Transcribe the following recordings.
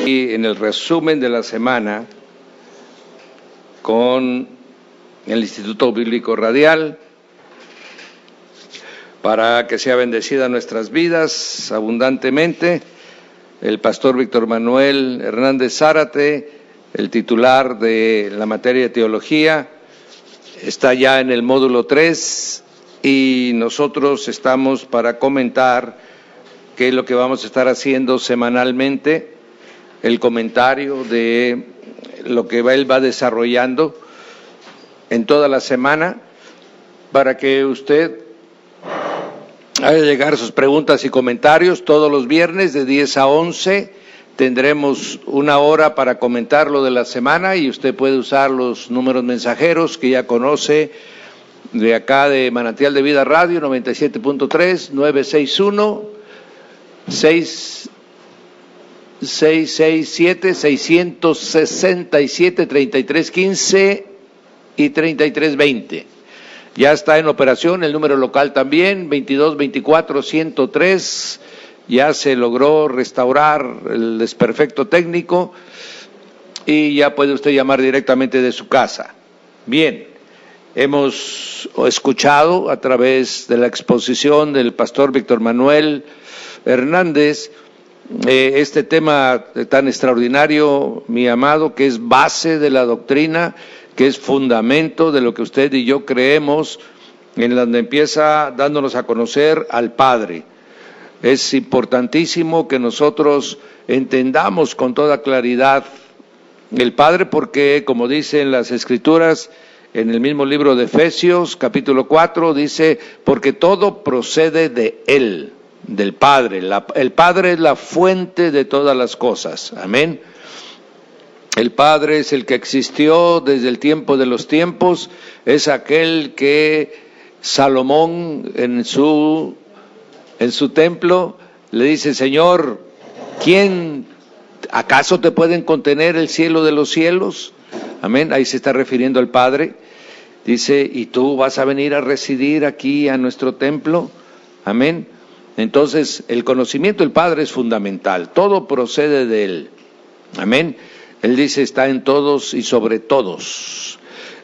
Y en el resumen de la semana con el Instituto Bíblico Radial, para que sea bendecida nuestras vidas abundantemente, el pastor Víctor Manuel Hernández Zárate, el titular de la materia de teología, está ya en el módulo 3 y nosotros estamos para comentar qué es lo que vamos a estar haciendo semanalmente, el comentario de lo que él va desarrollando en toda la semana, para que usted haga llegar sus preguntas y comentarios. Todos los viernes de 10 a 11 tendremos una hora para comentar lo de la semana y usted puede usar los números mensajeros que ya conoce de acá de Manantial de Vida Radio 97.3, 961 667 667 3315 y 3320. Ya está en operación el número local también, 2224-103, ya se logró restaurar el desperfecto técnico y ya puede usted llamar directamente de su casa. Bien, hemos escuchado a través de la exposición del pastor Víctor Manuel Hernández este tema tan extraordinario, mi amado, que es base de la doctrina, que es fundamento de lo que usted y yo creemos, en donde empieza dándonos a conocer al Padre. Es importantísimo que nosotros entendamos con toda claridad el Padre, porque, como dicen las Escrituras, en el mismo libro de Efesios, capítulo 4, dice, porque todo procede de Él, del Padre. El Padre es la fuente de todas las cosas. Amén. El Padre es el que existió desde el tiempo de los tiempos, es aquel que Salomón en su templo le dice, Señor, ¿quién acaso te pueden contener el cielo de los cielos? Amén, ahí se está refiriendo al Padre. Dice, ¿y tú vas a venir a residir aquí a nuestro templo? Amén. Entonces, el conocimiento del Padre es fundamental, todo procede de Él. Amén. Él dice, está en todos y sobre todos.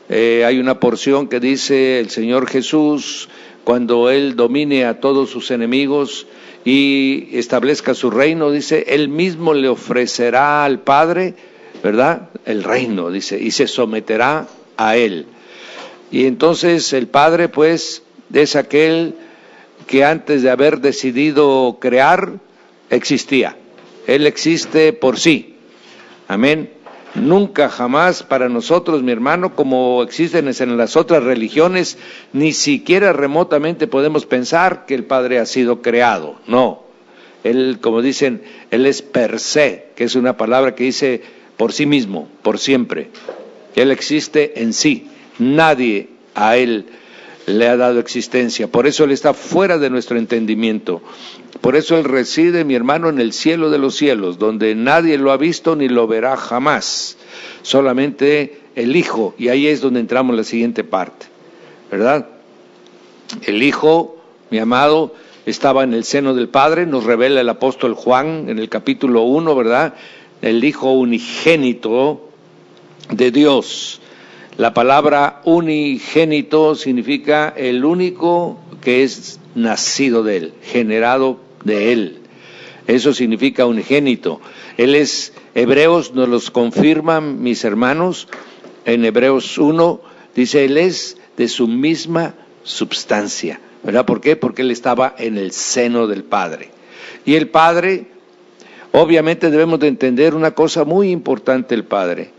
Hay una porción que dice el Señor Jesús, cuando Él domine a todos sus enemigos y establezca su reino, dice, Él mismo le ofrecerá al Padre, ¿verdad? El reino, dice, y se someterá a Él. Y entonces el Padre, pues, es aquel que antes de haber decidido crear, existía. Él existe por sí. Amén. Nunca jamás para nosotros, mi hermano, como existen en las otras religiones, ni siquiera remotamente podemos pensar que el Padre ha sido creado. No. Él, como dicen, Él es per se, que es una palabra que dice por sí mismo, por siempre. Él existe en sí. Nadie a Él le ha dado existencia. Por eso Él está fuera de nuestro entendimiento. Por eso Él reside, mi hermano, en el cielo de los cielos, donde nadie lo ha visto ni lo verá jamás. Solamente el Hijo, y ahí es donde entramos en la siguiente parte, ¿verdad? El Hijo, mi amado, estaba en el seno del Padre, nos revela el apóstol Juan en el capítulo 1, ¿verdad? El Hijo unigénito de Dios. La palabra unigénito significa el único que es nacido de Él, generado de Él. Eso significa unigénito. Él es, Hebreos nos los confirman, mis hermanos, en Hebreos 1, dice, Él es de su misma substancia, ¿verdad? ¿Por qué? Porque Él estaba en el seno del Padre. Y el Padre, obviamente debemos de entender una cosa muy importante, el Padre.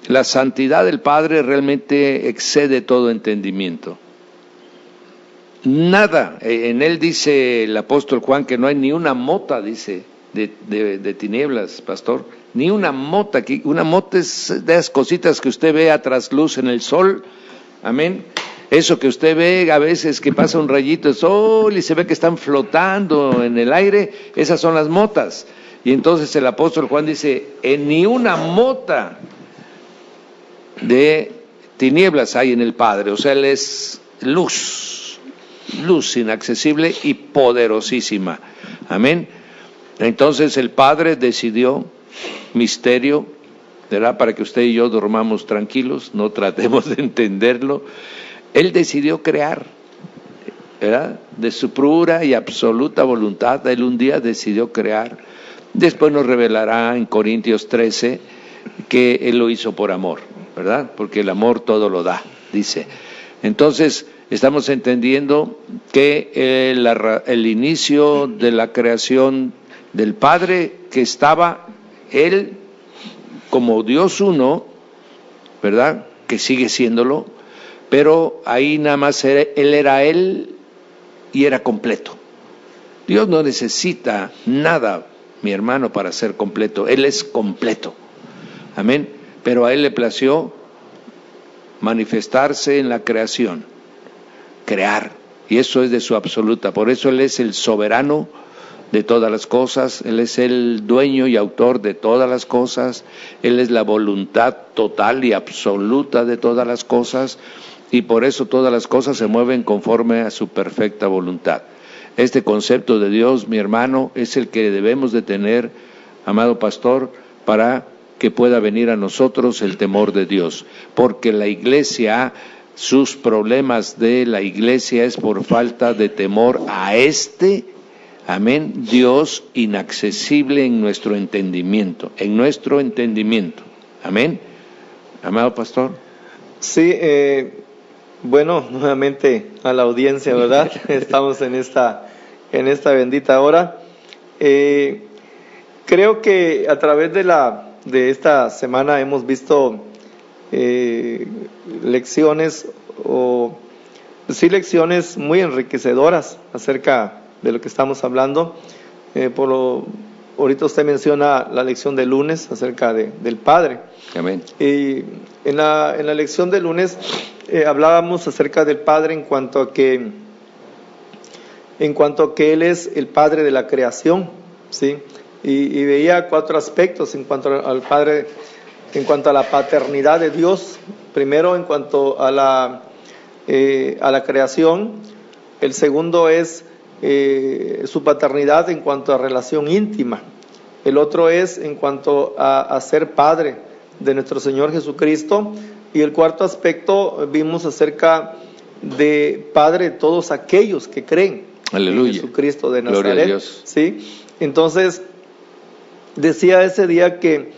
La santidad del Padre realmente excede todo entendimiento. Nada, en Él dice el apóstol Juan que no hay ni una mota, dice, de tinieblas, pastor, ni una mota. Una mota es de esas cositas que usted ve a trasluz en el sol, amén. Eso que usted ve a veces que pasa un rayito de sol y se ve que están flotando en el aire, esas son las motas. Y entonces el apóstol Juan dice, ni una mota de tinieblas hay en el Padre, o sea, Él es luz inaccesible y poderosísima. Amén. Entonces el Padre decidió misterio, ¿verdad? Para que usted y yo dormamos tranquilos, no tratemos de entenderlo. Él decidió crear, ¿verdad? De su pura y absoluta voluntad, Él un día decidió crear. Después nos revelará en Corintios 13 que Él lo hizo por amor, ¿verdad? Porque el amor todo lo da, dice. Entonces, estamos entendiendo que el inicio de la creación del Padre, que estaba Él como Dios uno, ¿verdad? Que sigue siéndolo, pero ahí nada más Él era Él y era completo. Dios no necesita nada, mi hermano, para ser completo. Él es completo. Amén. Pero a Él le plació manifestarse en la creación, crear, y eso es de su absoluta. Por eso Él es el soberano de todas las cosas, Él es el dueño y autor de todas las cosas, Él es la voluntad total y absoluta de todas las cosas, y por eso todas las cosas se mueven conforme a su perfecta voluntad. Este concepto de Dios, mi hermano, es el que debemos de tener, amado pastor, para que pueda venir a nosotros el temor de Dios, porque la iglesia, sus problemas de la iglesia es por falta de temor a amén, Dios inaccesible en nuestro entendimiento, amén, amado pastor. Sí, bueno, nuevamente a la audiencia, ¿verdad? Estamos en esta bendita hora. Creo que a través de esta semana hemos visto lecciones muy enriquecedoras acerca de lo que estamos hablando. Ahorita usted menciona la lección del lunes acerca del Padre. Amén. Y en la lección del lunes hablábamos acerca del Padre en cuanto a que Él es el Padre de la creación, ¿sí? Y veía 4 aspectos en cuanto al Padre, en cuanto a la paternidad de Dios. Primero, en cuanto a la creación. El segundo es su paternidad en cuanto a relación íntima. El otro es en cuanto a ser Padre de nuestro Señor Jesucristo. Y el cuarto aspecto vimos acerca de Padre de todos aquellos que creen. Aleluya. En Jesucristo de Nazaret. Gloria a Dios. ¿Sí? Entonces, decía ese día que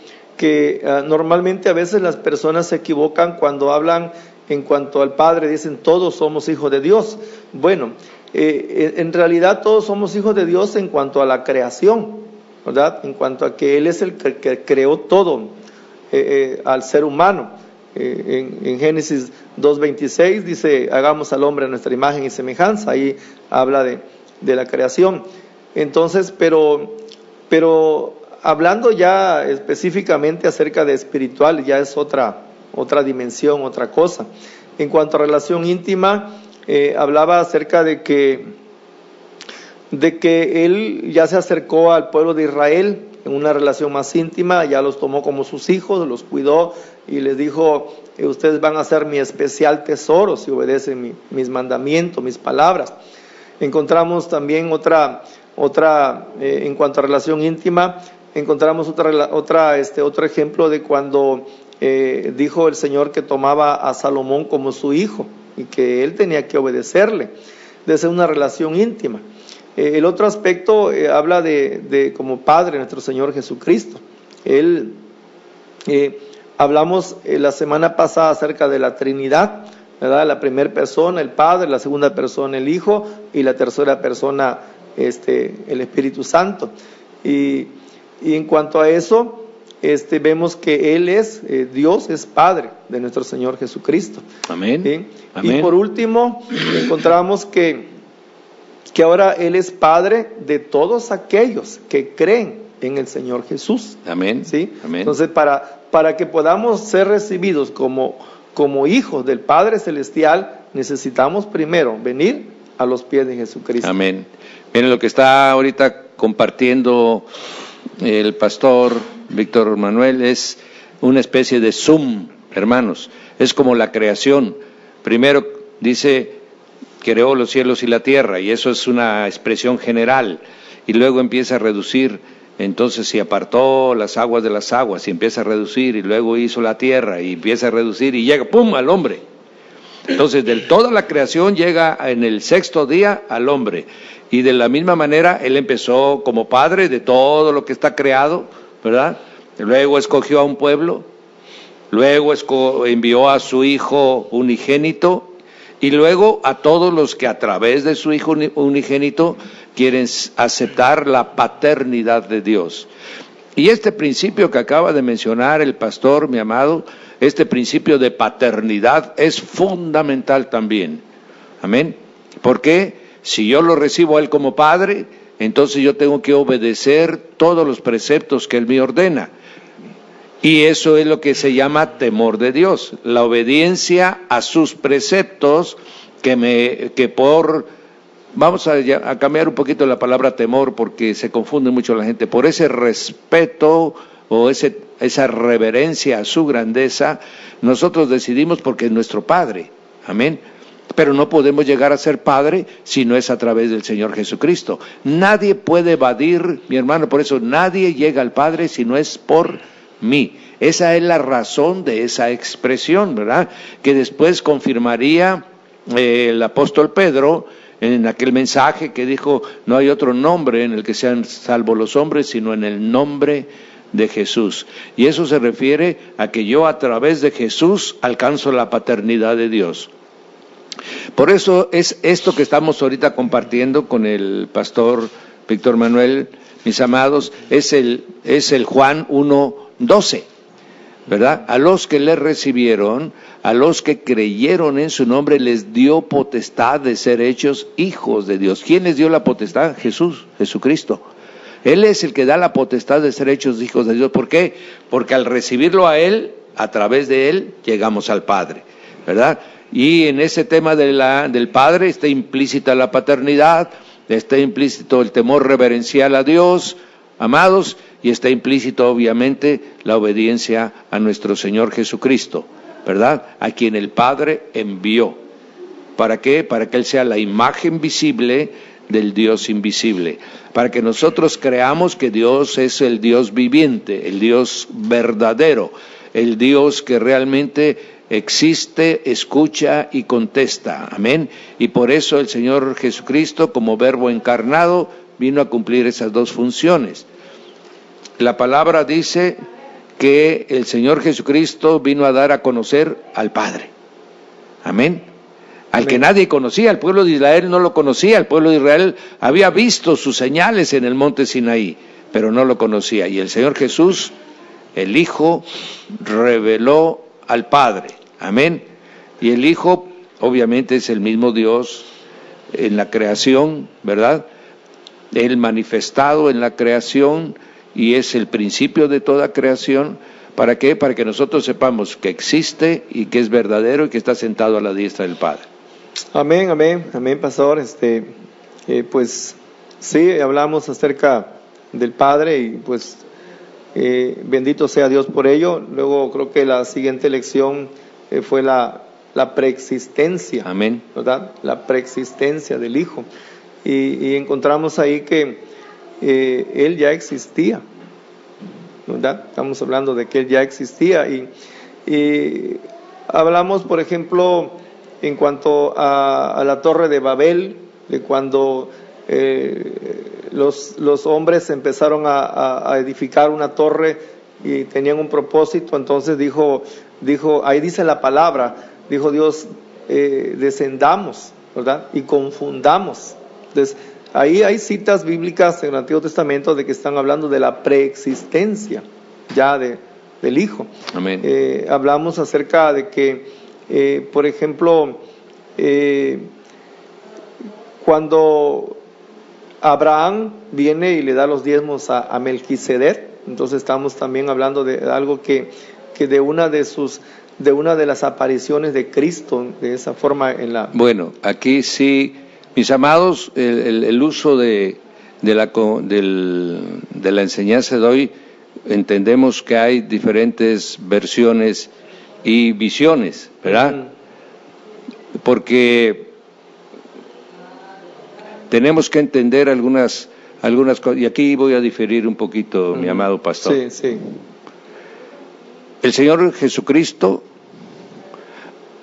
normalmente a veces las personas se equivocan cuando hablan en cuanto al Padre, dicen todos somos hijos de Dios. Bueno, en realidad todos somos hijos de Dios en cuanto a la creación, ¿verdad? En cuanto a que Él es el que creó todo al ser humano. En Génesis 2:26 dice, hagamos al hombre a nuestra imagen y semejanza. Ahí habla de la creación. Entonces, pero hablando ya específicamente acerca de espiritual, ya es otra dimensión, otra cosa. En cuanto a relación íntima, hablaba acerca de que Él ya se acercó al pueblo de Israel en una relación más íntima, ya los tomó como sus hijos, los cuidó y les dijo, ustedes van a ser mi especial tesoro si obedecen mis mandamientos, mis palabras. Encontramos también otra en cuanto a relación íntima, encontramos otro ejemplo de cuando dijo el Señor que tomaba a Salomón como su hijo y que él tenía que obedecerle, desde una relación íntima. El otro aspecto habla de como Padre nuestro Señor Jesucristo. Hablamos la semana pasada acerca de la Trinidad, ¿verdad? La primera persona, el Padre, la segunda persona, el Hijo, y la tercera persona, el Espíritu Santo. Y en cuanto a eso, vemos que Él es Dios, es Padre de nuestro Señor Jesucristo. Amén. ¿Sí? Amén. Y por último, encontramos que ahora Él es Padre de todos aquellos que creen en el Señor Jesús. Amén. ¿Sí? Amén. Entonces, para que podamos ser recibidos como hijos del Padre Celestial, necesitamos primero venir a los pies de Jesucristo. Amén. Miren lo que está ahorita compartiendo el pastor Víctor Manuel, es una especie de zoom, hermanos. Es como la creación. Primero dice, creó los cielos y la tierra, y eso es una expresión general, y luego empieza a reducir Entonces, si apartó las aguas de las aguas y empieza a reducir, y luego hizo la tierra y empieza a reducir y llega, ¡pum!, al hombre. Entonces, de toda la creación llega en el sexto día al hombre. Y de la misma manera, Él empezó como padre de todo lo que está creado, ¿verdad? Luego escogió a un pueblo, luego envió a su Hijo unigénito, y luego a todos los que a través de su Hijo unigénito quieren aceptar la paternidad de Dios. Y este principio que acaba de mencionar el pastor, mi amado, este principio de paternidad es fundamental también. Amén. Porque si yo lo recibo a Él como Padre, entonces yo tengo que obedecer todos los preceptos que Él me ordena. Y eso es lo que se llama temor de Dios, la obediencia a sus preceptos vamos a cambiar un poquito la palabra temor porque se confunde mucho la gente, por ese respeto o esa reverencia a su grandeza, nosotros decidimos porque es nuestro Padre, amén. Pero no podemos llegar a ser Padre si no es a través del Señor Jesucristo. Nadie puede evadir, mi hermano, por eso nadie llega al Padre si no es por mí. Esa es la razón de esa expresión, ¿verdad? Que después confirmaría el apóstol Pedro en aquel mensaje que dijo, no hay otro nombre en el que sean salvos los hombres, sino en el nombre de Jesús. Y eso se refiere a que yo a través de Jesús alcanzo la paternidad de Dios. Por eso es esto que estamos ahorita compartiendo con el pastor Víctor Manuel, mis amados, es el Juan 1:12, ¿verdad? A los que le recibieron, a los que creyeron en su nombre, les dio potestad de ser hechos hijos de Dios. ¿Quién les dio la potestad? Jesucristo. Él es el que da la potestad de ser hechos hijos de Dios. ¿Por qué? Porque al recibirlo a Él, a través de Él, llegamos al Padre, ¿verdad? Y en ese tema del Padre está implícita la paternidad, está implícito el temor reverencial a Dios, amados, y está implícito obviamente la obediencia a nuestro Señor Jesucristo, ¿verdad? A quien el Padre envió. ¿Para qué? Para que Él sea la imagen visible del Dios invisible, para que nosotros creamos que Dios es el Dios viviente, el Dios verdadero, el Dios que realmente existe, escucha y contesta, amén. Y por eso el Señor Jesucristo, como verbo encarnado, vino a cumplir esas dos funciones. La palabra dice que el Señor Jesucristo vino a dar a conocer al Padre, amén. Al que nadie conocía, el pueblo de Israel no lo conocía, el pueblo de Israel había visto sus señales en el monte Sinaí, pero no lo conocía. Y el Señor Jesús, el Hijo, reveló al Padre, amén. Y el Hijo, obviamente, es el mismo Dios en la creación, ¿verdad? Él manifestado en la creación y es el principio de toda creación. ¿Para qué? Para que nosotros sepamos que existe y que es verdadero y que está sentado a la diestra del Padre. Amén, amén, amén, pastor. Pues sí, hablamos acerca del Padre y pues bendito sea Dios por ello. Luego creo que la siguiente lección fue la preexistencia, amén, ¿verdad? La preexistencia del Hijo. Y encontramos ahí que Él ya existía, ¿verdad? Estamos hablando de que Él ya existía y hablamos, por ejemplo, en cuanto a la Torre de Babel, de cuando los hombres empezaron a edificar una torre y tenían un propósito. Entonces dijo, ahí dice la palabra, dijo Dios, descendamos, ¿verdad? Y confundamos. Entonces, ahí hay citas bíblicas en el Antiguo Testamento de que están hablando de la preexistencia ya del Hijo. Amén. Hablamos acerca de que por ejemplo, cuando Abraham viene y le da los diezmos a Melquisedec, entonces estamos también hablando de algo que de una de las apariciones de Cristo, de esa forma en la... Bueno, aquí sí, mis amados, el uso de la enseñanza de hoy, entendemos que hay diferentes versiones y visiones, ¿verdad? Porque tenemos que entender algunas algunas cosas, y aquí voy a diferir un poquito, mi amado pastor. Sí, sí. El Señor Jesucristo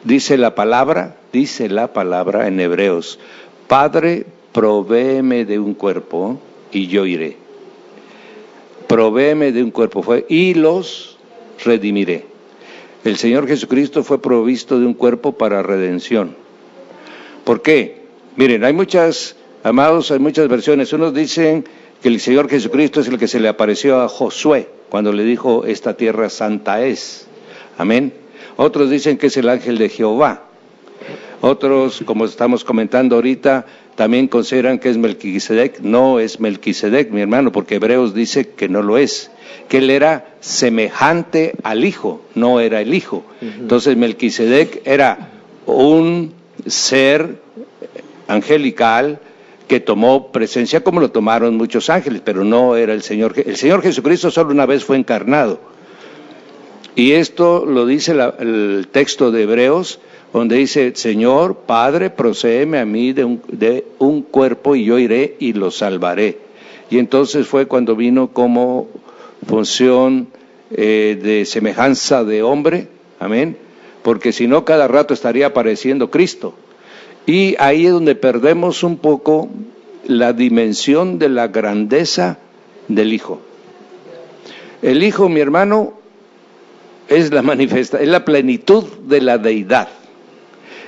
dice la palabra en Hebreos: Padre, provéeme de un cuerpo y yo iré. Provéeme de un cuerpo y los redimiré. El Señor Jesucristo fue provisto de un cuerpo para redención. ¿Por qué? Miren, hay muchas versiones. Unos dicen que el Señor Jesucristo es el que se le apareció a Josué cuando le dijo: esta tierra santa es. Amén. Otros dicen que es el ángel de Jehová. Otros, como estamos comentando ahorita, también consideran que es Melquisedec. No es Melquisedec, mi hermano, porque Hebreos dice que no lo es, que él era semejante al Hijo, no era el Hijo. Entonces Melquisedec era un ser angelical que tomó presencia como lo tomaron muchos ángeles, pero no era el Señor. El Señor Jesucristo solo una vez fue encarnado. Y esto lo dice el texto de Hebreos, donde dice: Señor, Padre, procédeme a mí de un cuerpo y yo iré y lo salvaré. Y entonces fue cuando vino como función de semejanza de hombre, amén, porque si no cada rato estaría apareciendo Cristo. Y ahí es donde perdemos un poco la dimensión de la grandeza del Hijo. El Hijo, mi hermano, es la plenitud de la deidad.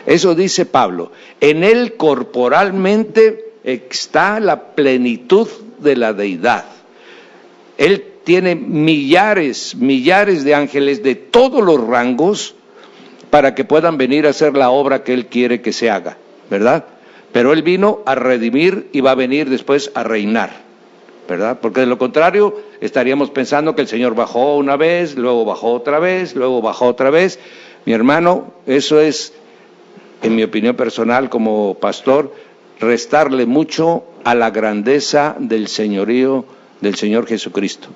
Eso dice Pablo: en él corporalmente está la plenitud de la deidad. Él tiene millares de ángeles de todos los rangos para que puedan venir a hacer la obra que él quiere que se haga, ¿verdad? Pero él vino a redimir y va a venir después a reinar, ¿verdad? Porque de lo contrario estaríamos pensando que el Señor bajó una vez, luego bajó otra vez, luego bajó otra vez. Mi hermano, eso es, en mi opinión personal como pastor, restarle mucho a la grandeza del señorío del Señor Jesucristo.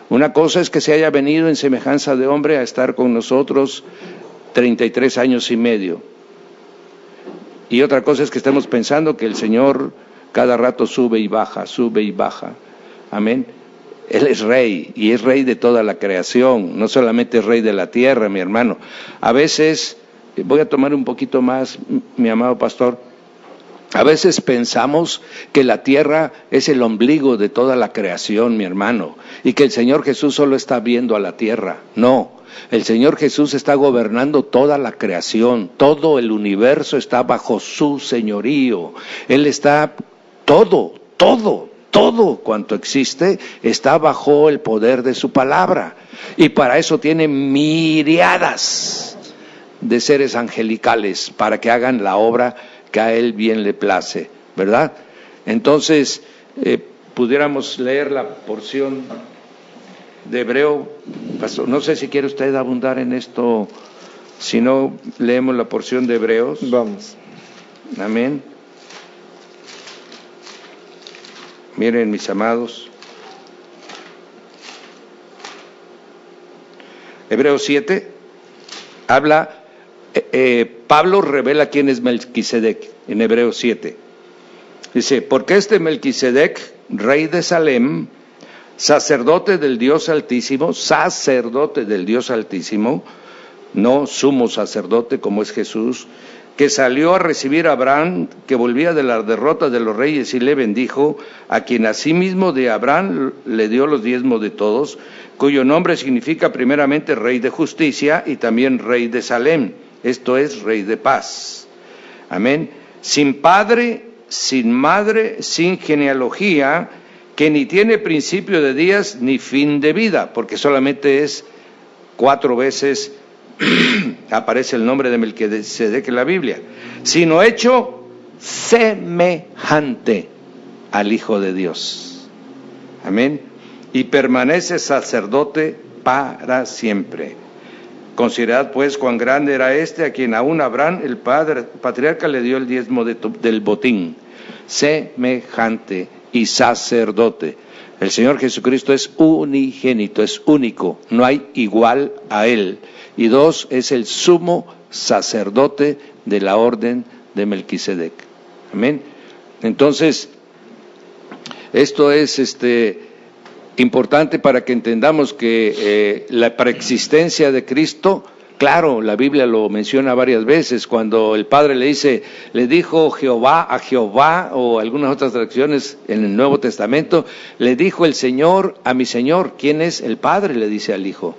Una cosa es que se haya venido en semejanza de hombre a estar con nosotros 33 años y medio. Y otra cosa es que estemos pensando que el Señor cada rato sube y baja. Amén. Él es rey, y es rey de toda la creación, no solamente es rey de la tierra, mi hermano. A veces, voy a tomar un poquito más, mi amado pastor, a veces pensamos que la tierra es el ombligo de toda la creación, mi hermano, y que el Señor Jesús solo está viendo a la tierra. No, el Señor Jesús está gobernando toda la creación, todo el universo está bajo su señorío. Él está, todo cuanto existe está bajo el poder de su palabra, y para eso tiene miríadas de seres angelicales para que hagan la obra que a él bien le place, ¿verdad? Entonces, pudiéramos leer la porción de Hebreo. Pastor, no sé si quiere usted abundar en esto, si no, leemos la porción de Hebreos. Vamos. Amén. Miren, mis amados, Hebreos 7 habla. Pablo revela quién es Melquisedec en Hebreos 7. Dice: porque este Melquisedec, rey de Salem, sacerdote del Dios Altísimo, no sumo sacerdote como es Jesús, que salió a recibir a Abraham, que volvía de la derrota de los reyes, y le bendijo, a quien asimismo de Abraham le dio los diezmos de todos, cuyo nombre significa primeramente rey de justicia y también rey de Salem. Esto es, rey de paz. Amén. Sin padre, sin madre, sin genealogía, que ni tiene principio de días ni fin de vida, porque solamente es 4 veces aparece el nombre de Melquisedec en la Biblia, sino hecho semejante al Hijo de Dios. Amén. Y permanece sacerdote para siempre. Considerad pues cuán grande era este, a quien aún Abraham, el patriarca, le dio el diezmo del botín. Semejante y sacerdote. El Señor Jesucristo es unigénito, es único, no hay igual a Él. Y 2, es el sumo sacerdote de la orden de Melquisedec. Amén. Entonces, Esto es importante para que entendamos que la preexistencia de Cristo, claro, la Biblia lo menciona varias veces, cuando el Padre le dijo Jehová a Jehová, o algunas otras traducciones en el Nuevo Testamento, le dijo el Señor a mi Señor. ¿Quién es? El Padre le dice al Hijo,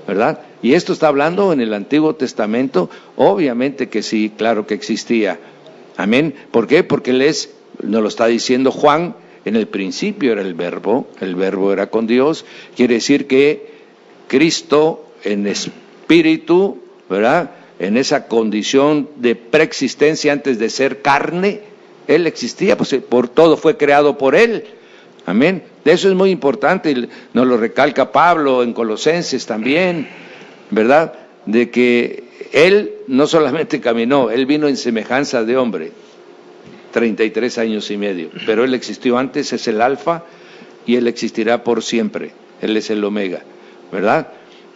¿verdad? Y esto está hablando en el Antiguo Testamento, obviamente que sí, claro que existía. Amén. ¿Por qué? Porque nos lo está diciendo Juan, en el principio era el verbo era con Dios, quiere decir que Cristo en espíritu, ¿verdad?, en esa condición de preexistencia antes de ser carne, Él existía, pues por todo fue creado por Él. Amén. Eso es muy importante, y nos lo recalca Pablo en Colosenses también, ¿verdad?, de que Él no solamente caminó, Él vino en semejanza de hombre, 33 años y medio, pero Él existió antes, es el alfa, y Él existirá por siempre, Él es el omega, ¿verdad?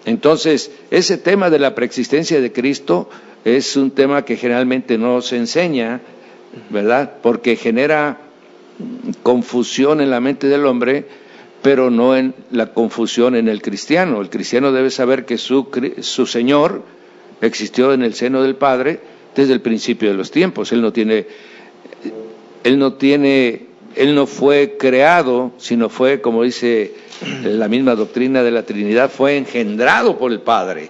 Entonces, ese tema de la preexistencia de Cristo es un tema que generalmente no se enseña, ¿verdad?, porque genera confusión en la mente del hombre, pero no en la confusión en el cristiano. El cristiano debe saber que su Señor existió en el seno del Padre desde el principio de los tiempos. Él no fue creado, sino fue, como dice la misma doctrina de la Trinidad, fue engendrado por el Padre.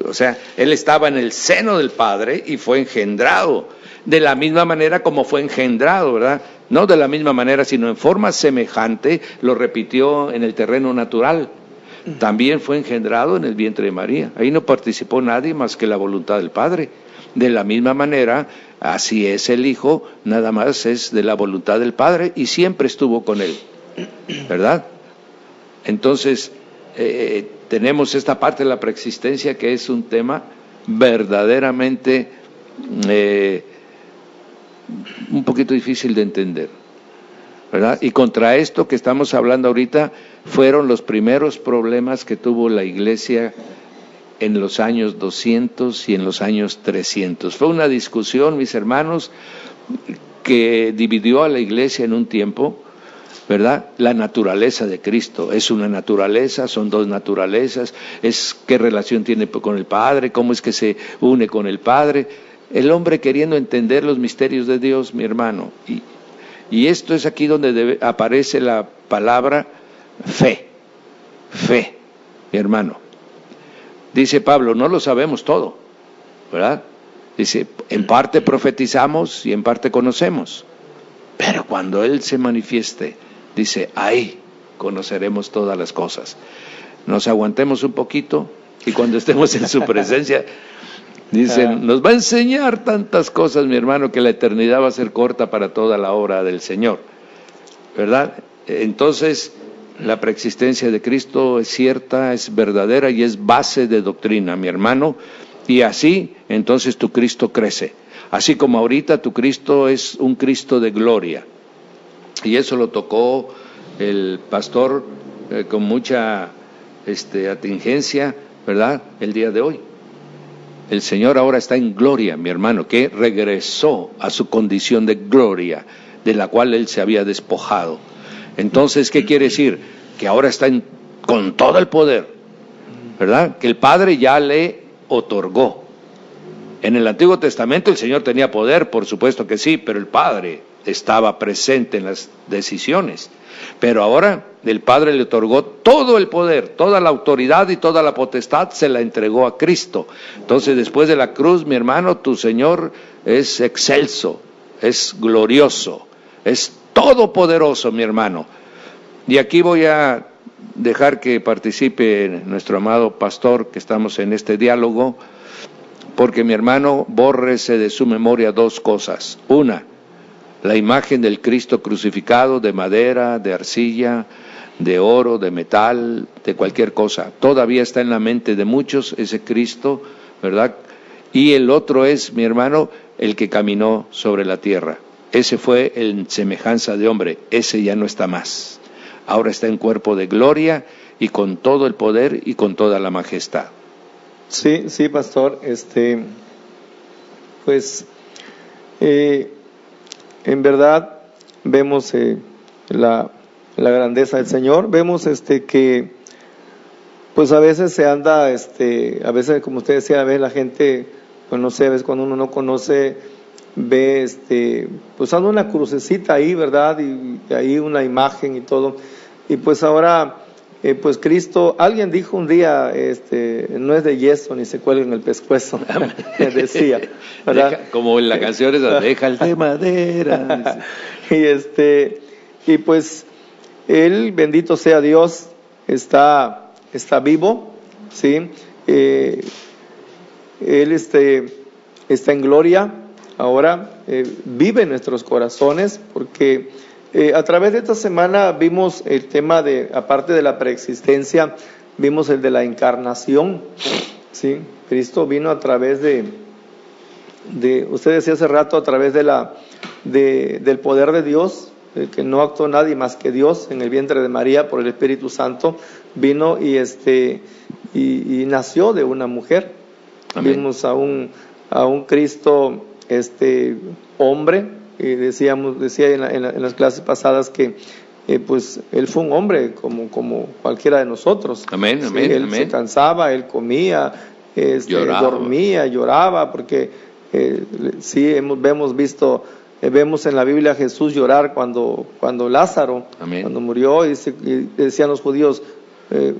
O sea, Él estaba en el seno del Padre y fue engendrado, de la misma manera como fue engendrado, ¿verdad? No de la misma manera, sino en forma semejante, lo repitió en el terreno natural. También fue engendrado en el vientre de María. Ahí no participó nadie más que la voluntad del Padre. De la misma manera, así es el Hijo, nada más es de la voluntad del Padre y siempre estuvo con Él, ¿verdad? Entonces, tenemos esta parte de la preexistencia que es un tema verdaderamente un poquito difícil de entender, ¿verdad? Y contra esto que estamos hablando ahorita fueron los primeros problemas que tuvo la Iglesia en los años 200 y en los años 300. Fue una discusión, mis hermanos, que dividió a la Iglesia en un tiempo, ¿verdad? La naturaleza de Cristo, ¿es una naturaleza? ¿Son dos naturalezas? ¿Qué relación tiene con el Padre? ¿Cómo es que se une con el Padre? El hombre queriendo entender los misterios de Dios, mi hermano. Y esto es aquí donde aparece la palabra fe, mi hermano. Dice Pablo, no lo sabemos todo, ¿verdad? Dice, en parte profetizamos y en parte conocemos, pero cuando Él se manifieste, dice, ahí conoceremos todas las cosas. Nos aguantemos un poquito y cuando estemos en su presencia, dicen, nos va a enseñar tantas cosas, mi hermano, que la eternidad va a ser corta para toda la obra del Señor, ¿verdad? Entonces, la preexistencia de Cristo es cierta, es verdadera y es base de doctrina, mi hermano, y así, entonces tu Cristo crece. Así como ahorita tu Cristo es un Cristo de gloria. Y eso lo tocó el pastor con mucha atingencia, ¿verdad?, el día de hoy. El Señor ahora está en gloria, mi hermano, que regresó a su condición de gloria, de la cual Él se había despojado. Entonces, ¿qué quiere decir? Que ahora está con todo el poder, ¿verdad? Que el Padre ya le otorgó. En el Antiguo Testamento el Señor tenía poder, por supuesto que sí, pero el Padre estaba presente en las decisiones. Pero ahora el Padre le otorgó todo el poder, toda la autoridad y toda la potestad se la entregó a Cristo. Entonces, después de la cruz, mi hermano, tu Señor es excelso, es glorioso, es todopoderoso, mi hermano. Y aquí voy a dejar que participe nuestro amado pastor, que estamos en este diálogo, porque mi hermano, bórrese de su memoria dos cosas. Una, la imagen del Cristo crucificado, de madera, de arcilla, de oro, de metal, de cualquier cosa. Todavía está en la mente de muchos ese Cristo, ¿verdad? Y el otro es, mi hermano, el que caminó sobre la tierra. Ese fue en semejanza de hombre, ese ya no está más. Ahora está en cuerpo de gloria y con todo el poder y con toda la majestad. Sí, pastor, pues en verdad vemos la grandeza del Señor. Vemos que pues a veces se anda, a veces como usted decía, a veces la gente, pues no sé, a veces cuando uno no conoce, ve, pues anda una crucecita ahí, ¿verdad? Y ahí una imagen y todo. Y pues ahora, pues Cristo, alguien dijo un día, no es de yeso ni se cuelga en el pescuezo, decía, ¿verdad? Como en la canción esa, deja el de madera. Y pues Él, bendito sea Dios, está vivo, ¿sí? Él está en gloria, ahora vive en nuestros corazones, porque a través de esta semana vimos el tema aparte de la preexistencia, vimos el de la encarnación, ¿sí? Cristo vino a través de usted decía hace rato, a través del poder de Dios, que no actuó nadie más que Dios en el vientre de María por el Espíritu Santo, vino y nació de una mujer. Amén. Vimos a un Cristo hombre, y decía en las clases pasadas que pues Él fue un hombre como cualquiera de nosotros. Amén, ¿sí? amén, Él amén. se cansaba, Él comía, dormía, lloraba, porque sí vemos en la Biblia a Jesús llorar cuando Lázaro, amén, cuando murió, y decían los judíos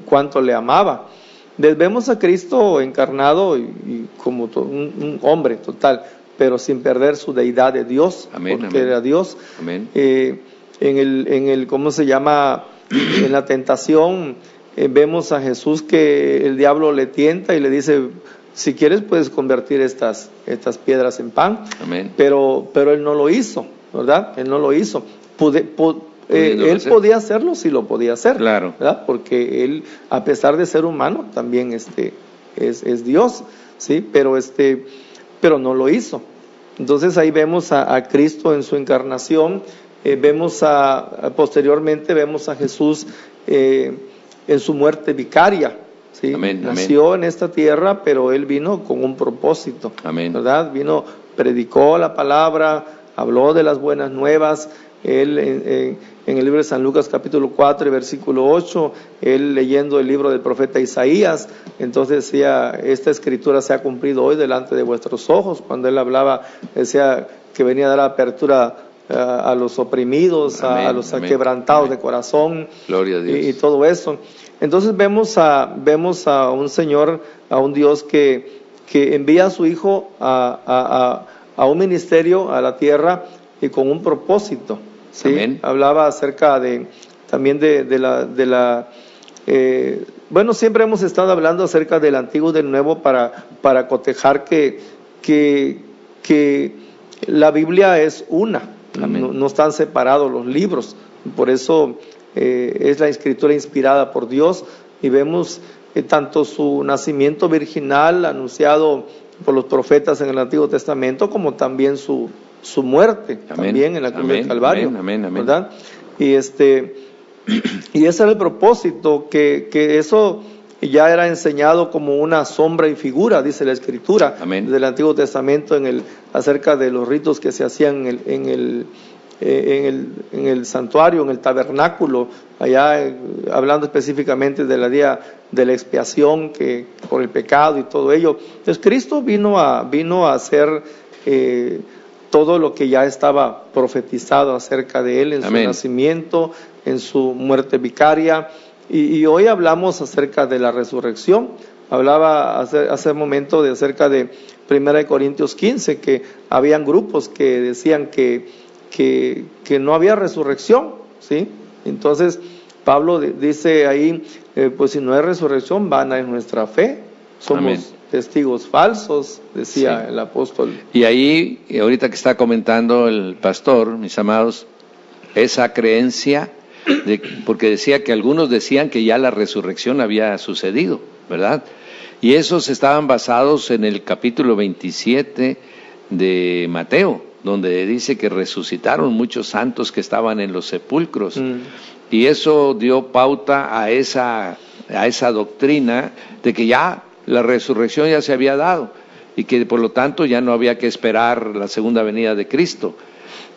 cuánto le amaba. Vemos a Cristo encarnado y como un hombre total, pero sin perder su deidad de Dios, amén, porque amén. era Dios. Amén. ¿Cómo se llama? En la tentación vemos a Jesús que el diablo le tienta y le dice: si quieres puedes convertir estas piedras en pan. Amén. Pero Él no lo hizo, ¿verdad? Él no lo hizo. Él podía hacerlo, sí lo podía hacer, claro, ¿verdad? Porque Él, a pesar de ser humano, también es Dios, ¿sí? Pero no lo hizo. Entonces ahí vemos a Cristo en su encarnación, posteriormente vemos a Jesús en su muerte vicaria, ¿sí? Amén, nació amén. en esta tierra, pero Él vino con un propósito, amén, ¿verdad? Predicó la palabra, habló de las buenas nuevas. Él en el libro de San Lucas capítulo 4 y versículo 8, él leyendo el libro del profeta Isaías, entonces decía: esta escritura se ha cumplido hoy delante de vuestros ojos. Cuando él hablaba, decía que venía a dar apertura a los oprimidos, amén, a los quebrantados de corazón. Gloria a Dios. Y todo eso. Entonces vemos a un Señor, a un Dios que envía a su Hijo a un ministerio, a la tierra, y con un propósito, ¿sí? Amén. Hablaba acerca también bueno, siempre hemos estado hablando acerca del Antiguo y del Nuevo para cotejar que la Biblia es una, no están separados los libros. Por eso es la escritura inspirada por Dios, y vemos tanto su nacimiento virginal anunciado por los profetas en el Antiguo Testamento, como también su muerte, amén, también en la cruz del Calvario, amén, amén, ¿verdad? Y ese era el propósito, que eso ya era enseñado como una sombra y figura, dice la Escritura, amén, del Antiguo Testamento, acerca de los ritos que se hacían en el santuario, en el tabernáculo, allá hablando específicamente de la día de la expiación, que por el pecado y todo ello. Entonces Cristo vino a hacer todo lo que ya estaba profetizado acerca de Él en amén, su nacimiento, en su muerte vicaria, y hoy hablamos acerca de la resurrección. Hablaba hace un momento acerca de 1 Corintios 15, que habían grupos que decían que no había resurrección, ¿sí? Entonces Pablo dice ahí, pues si no hay resurrección, vana es nuestra fe, somos amén, testigos falsos, decía sí, el apóstol. Y ahí, ahorita que está comentando el pastor, mis amados, esa creencia, porque decía que algunos decían que ya la resurrección había sucedido, ¿verdad? Y esos estaban basados en el capítulo 27 de Mateo, donde dice que resucitaron muchos santos que estaban en los sepulcros. Y eso dio pauta a esa doctrina de que ya la resurrección ya se había dado y que por lo tanto ya no había que esperar la segunda venida de Cristo.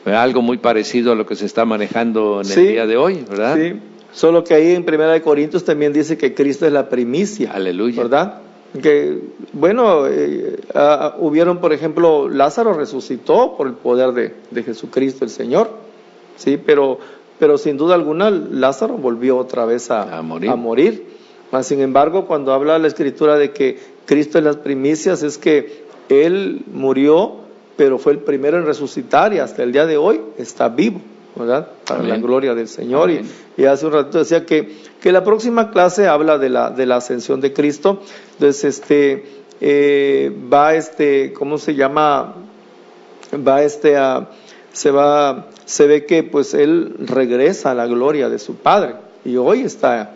Algo muy parecido a lo que se está manejando en Sí, el día de hoy, ¿verdad? Sí, solo que ahí en 1 Corintios también dice que Cristo es la primicia. Aleluya. ¿Verdad? Que, bueno, hubieron, por ejemplo, Lázaro resucitó por el poder de Jesucristo el Señor, ¿sí? Pero sin duda alguna Lázaro volvió otra vez a morir. Mas, sin embargo, cuando habla la Escritura de que Cristo es las primicias, es que Él murió, pero fue el primero en resucitar y hasta el día de hoy está vivo, ¿verdad? Para Amén. la gloria del Señor. Amén. Y hace un ratito decía que la próxima clase habla de la ascensión de Cristo. Entonces, ¿cómo se llama? Se ve que pues Él regresa a la gloria de su Padre y hoy está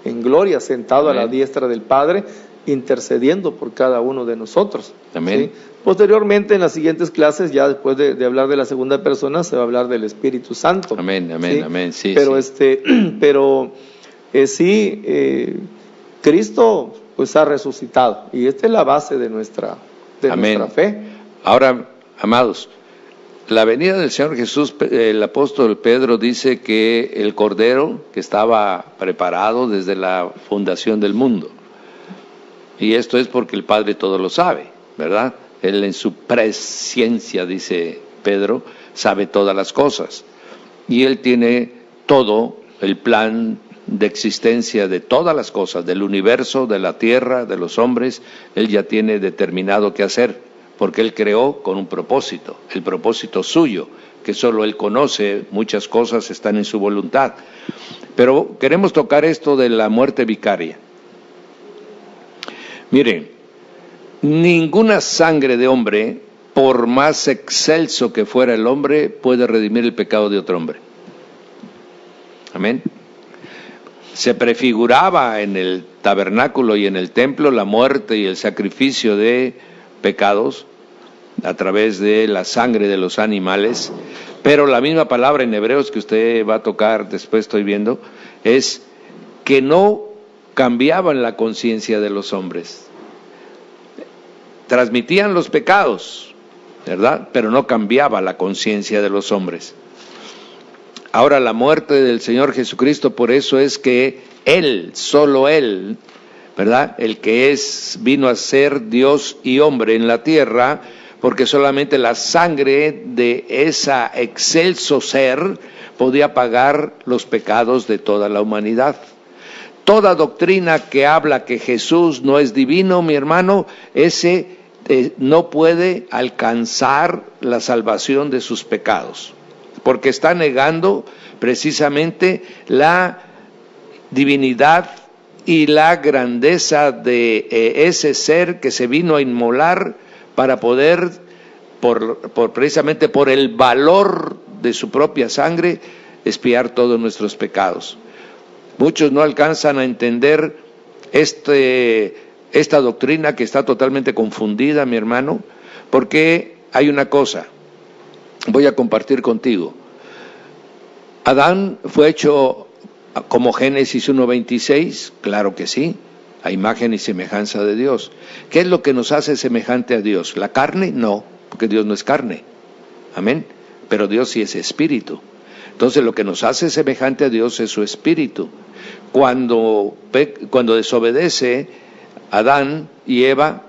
en gloria, sentado Amén. a la diestra del Padre, intercediendo por cada uno de nosotros. Amén. ¿Sí? Posteriormente, en las siguientes clases, ya después de hablar de la segunda persona, se va a hablar del Espíritu Santo. Amén, amén, ¿sí? amén, sí. Pero sí. Cristo pues ha resucitado y esta es la base de nuestra fe. Ahora, amados, la venida del Señor Jesús, el apóstol Pedro dice que el Cordero que estaba preparado desde la fundación del mundo. Y esto es porque el Padre todo lo sabe, ¿verdad? Él en su presciencia, dice Pedro, sabe todas las cosas. Y Él tiene todo el plan de existencia de todas las cosas, del universo, de la tierra, de los hombres. Él ya tiene determinado qué hacer, porque Él creó con un propósito, el propósito suyo, que solo Él conoce, muchas cosas están en su voluntad. Pero queremos tocar esto de la muerte vicaria. Miren, ninguna sangre de hombre, por más excelso que fuera el hombre, puede redimir el pecado de otro hombre. Amén. Se prefiguraba en el tabernáculo y en el templo la muerte y el sacrificio de pecados a través de la sangre de los animales, pero la misma palabra en Hebreos que usted va a tocar después, estoy viendo, es que no cambiaban la conciencia de los hombres. Transmitían los pecados, ¿verdad? Pero no cambiaba la conciencia de los hombres. Ahora la muerte del Señor Jesucristo, por eso es que Él, solo Él, ¿verdad? El que vino a ser Dios y hombre en la tierra, porque solamente la sangre de ese excelso ser podía pagar los pecados de toda la humanidad. Toda doctrina que habla que Jesús no es divino, mi hermano, ese no puede alcanzar la salvación de sus pecados, porque está negando precisamente la divinidad y la grandeza de ese ser que se vino a inmolar para poder, precisamente por el valor de su propia sangre, expiar todos nuestros pecados. Muchos no alcanzan a entender esta doctrina que está totalmente confundida, mi hermano, porque hay una cosa, voy a compartir contigo. Adán fue hecho como Génesis 1:26, claro que sí, a imagen y semejanza de Dios. ¿Qué es lo que nos hace semejante a Dios? ¿La carne? No, porque Dios no es carne, amén, pero Dios sí es espíritu. Entonces lo que nos hace semejante a Dios es su espíritu. Cuando desobedece Adán y Eva,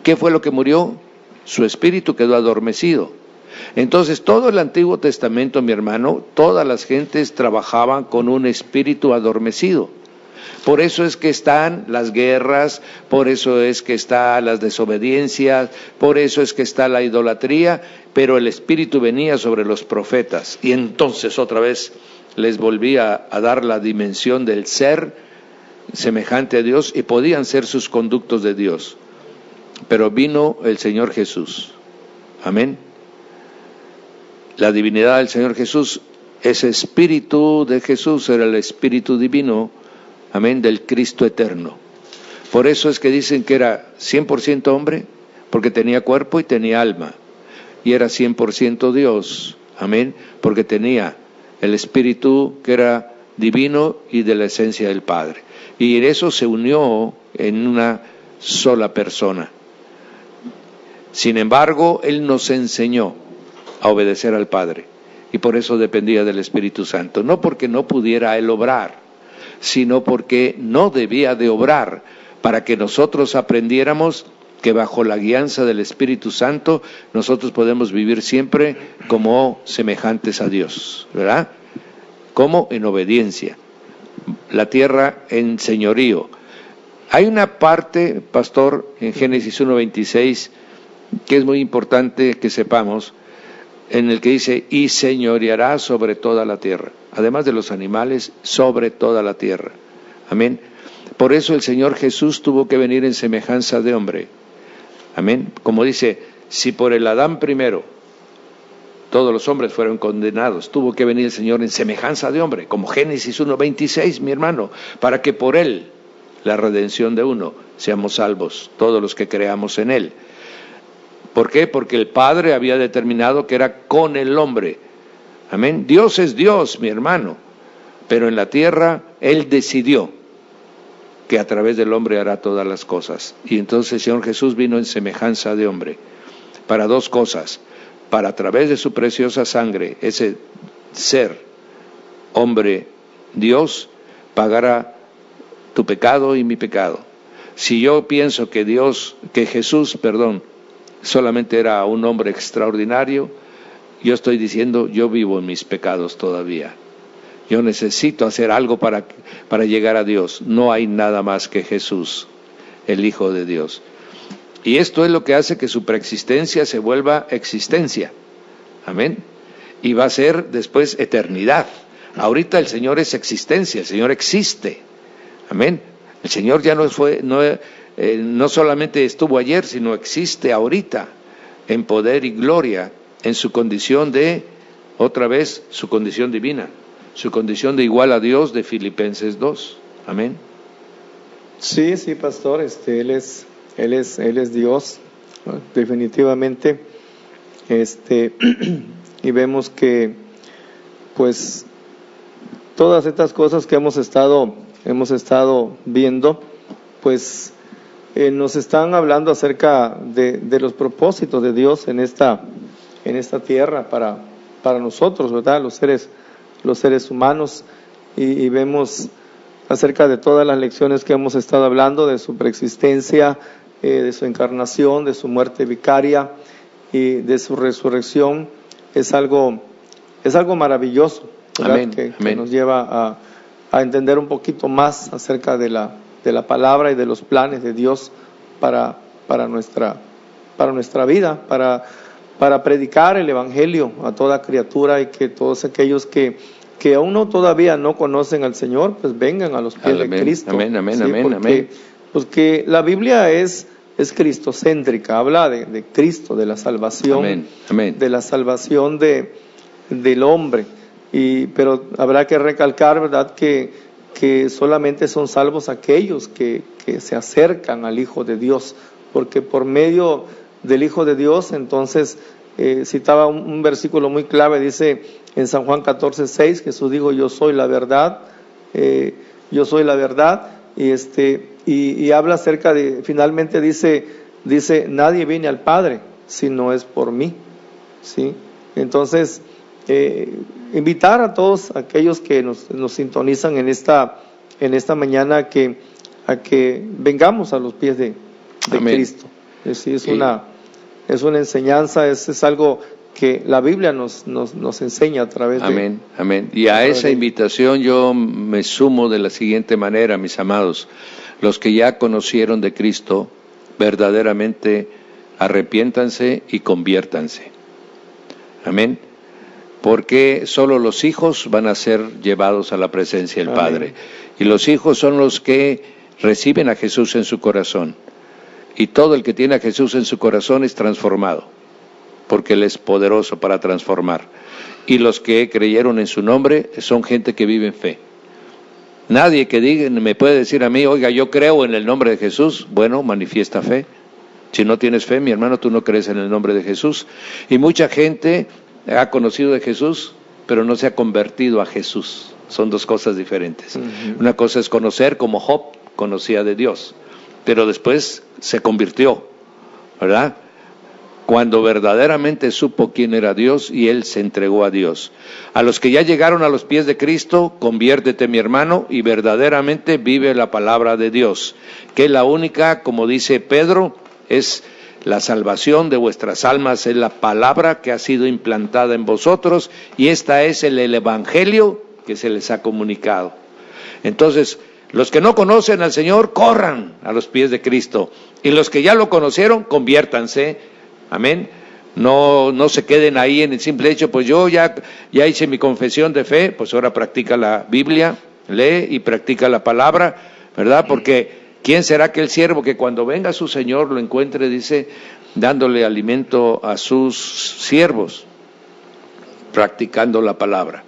¿qué fue lo que murió? Su espíritu quedó adormecido. Entonces todo el Antiguo Testamento, mi hermano, todas las gentes trabajaban con un espíritu adormecido. Por eso es que están las guerras, por eso es que están las desobediencias, por eso es que está la idolatría, pero el espíritu venía sobre los profetas y entonces otra vez les volvía a dar la dimensión del ser semejante a Dios y podían ser sus conductos de Dios. Pero vino el Señor Jesús, amén. La divinidad del Señor Jesús, ese espíritu de Jesús era el espíritu divino, amén, del Cristo eterno. Por eso es que dicen que era 100% hombre, porque tenía cuerpo y tenía alma, y era 100% Dios, amén, porque tenía el espíritu que era divino y de la esencia del Padre. Y en eso se unió en una sola persona. Sin embargo, Él nos enseñó a obedecer al Padre. Y por eso dependía del Espíritu Santo. No porque no pudiera Él obrar, sino porque no debía de obrar, para que nosotros aprendiéramos que bajo la guianza del Espíritu Santo nosotros podemos vivir siempre como semejantes a Dios, ¿verdad? Como en obediencia. La tierra en señorío. Hay una parte, pastor, en Génesis 1:26, que es muy importante que sepamos, en el que dice, y señoreará sobre toda la tierra, además de los animales, sobre toda la tierra. Amén. Por eso el Señor Jesús tuvo que venir en semejanza de hombre. Amén. Como dice, si por el Adán primero todos los hombres fueron condenados, tuvo que venir el Señor en semejanza de hombre, como Génesis 1:26, mi hermano, para que por Él, la redención de uno, seamos salvos, todos los que creamos en Él. ¿Por qué? Porque el Padre había determinado que era con el hombre. Amén. Dios es Dios, mi hermano, pero en la tierra Él decidió que a través del hombre hará todas las cosas. Y entonces el Señor Jesús vino en semejanza de hombre, para dos cosas: para a través de su preciosa sangre, ese ser, hombre, Dios, pagará tu pecado y mi pecado. Si yo pienso que Jesús, solamente era un hombre extraordinario, yo estoy diciendo, yo vivo en mis pecados todavía. Yo necesito hacer algo para llegar a Dios. No hay nada más que Jesús, el Hijo de Dios. Y esto es lo que hace que su preexistencia se vuelva existencia. Amén. Y va a ser después eternidad. Ahorita el Señor es existencia, el Señor existe. Amén. El Señor ya no solamente estuvo ayer, sino existe ahorita en poder y gloria, en su condición de, otra vez, su condición divina, su condición de igual a Dios de Filipenses 2. Amén. Sí, pastor, Él es Dios, definitivamente, y vemos que, pues, todas estas cosas que hemos estado viendo, pues, nos están hablando acerca de los propósitos de Dios en esta tierra para nosotros, ¿verdad? Los seres humanos, y vemos acerca de todas las lecciones que hemos estado hablando, de su preexistencia, de su encarnación, de su muerte vicaria y de su resurrección. Es algo maravilloso, ¿verdad? Amén, que amén. nos lleva a entender un poquito más acerca de la palabra y de los planes de Dios para nuestra vida, para predicar el Evangelio a toda criatura, y que todos aquellos que aún todavía no conocen al Señor, pues vengan a los pies de Cristo. Amén, amén, ¿sí? amén, amén. Porque la Biblia es cristocéntrica, habla de Cristo, de la salvación, Amén, amén. de la salvación del hombre. Pero habrá que recalcar, ¿verdad?, que solamente son salvos aquellos que se acercan al Hijo de Dios, porque por medio del Hijo de Dios, entonces, citaba un versículo muy clave, dice en San Juan 14:6, Jesús dijo, yo soy la verdad, y habla acerca finalmente dice, nadie viene al Padre si no es por mí, ¿sí? Entonces, invitar a todos aquellos que nos sintonizan en esta mañana a que vengamos a los pies de Cristo. Es una enseñanza, es algo que la Biblia nos enseña a través de... Amén, amén. Y a esa invitación yo me sumo de la siguiente manera, mis amados. Los que ya conocieron de Cristo, verdaderamente arrepiéntanse y conviértanse. Amén. Porque solo los hijos van a ser llevados a la presencia del Padre. Amén. Y los hijos son los que reciben a Jesús en su corazón. Y todo el que tiene a Jesús en su corazón es transformado, porque Él es poderoso para transformar. Y los que creyeron en su nombre son gente que vive en fe. Nadie que me puede decir a mí, oiga, yo creo en el nombre de Jesús. Bueno, manifiesta fe. Si no tienes fe, mi hermano, tú no crees en el nombre de Jesús. Y mucha gente ha conocido de Jesús, pero no se ha convertido a Jesús. Son dos cosas diferentes. Uh-huh. Una cosa es conocer, como Job conocía de Dios, pero después se convirtió, ¿verdad? cuando verdaderamente supo quién era Dios y él se entregó a Dios. A los que ya llegaron a los pies de Cristo, conviértete, mi hermano, y verdaderamente vive la palabra de Dios, que es la única, como dice Pedro, es la salvación de vuestras almas, es la palabra que ha sido implantada en vosotros, y esta es el evangelio que se les ha comunicado. Entonces, los que no conocen al Señor, corran a los pies de Cristo, y los que ya lo conocieron, conviértanse. Amén. No se queden ahí en el simple hecho, pues yo ya hice mi confesión de fe, pues ahora practica la Biblia, lee y practica la palabra, ¿verdad? Porque ¿quién será aquel siervo que cuando venga su Señor lo encuentre, dice, dándole alimento a sus siervos? Practicando la palabra,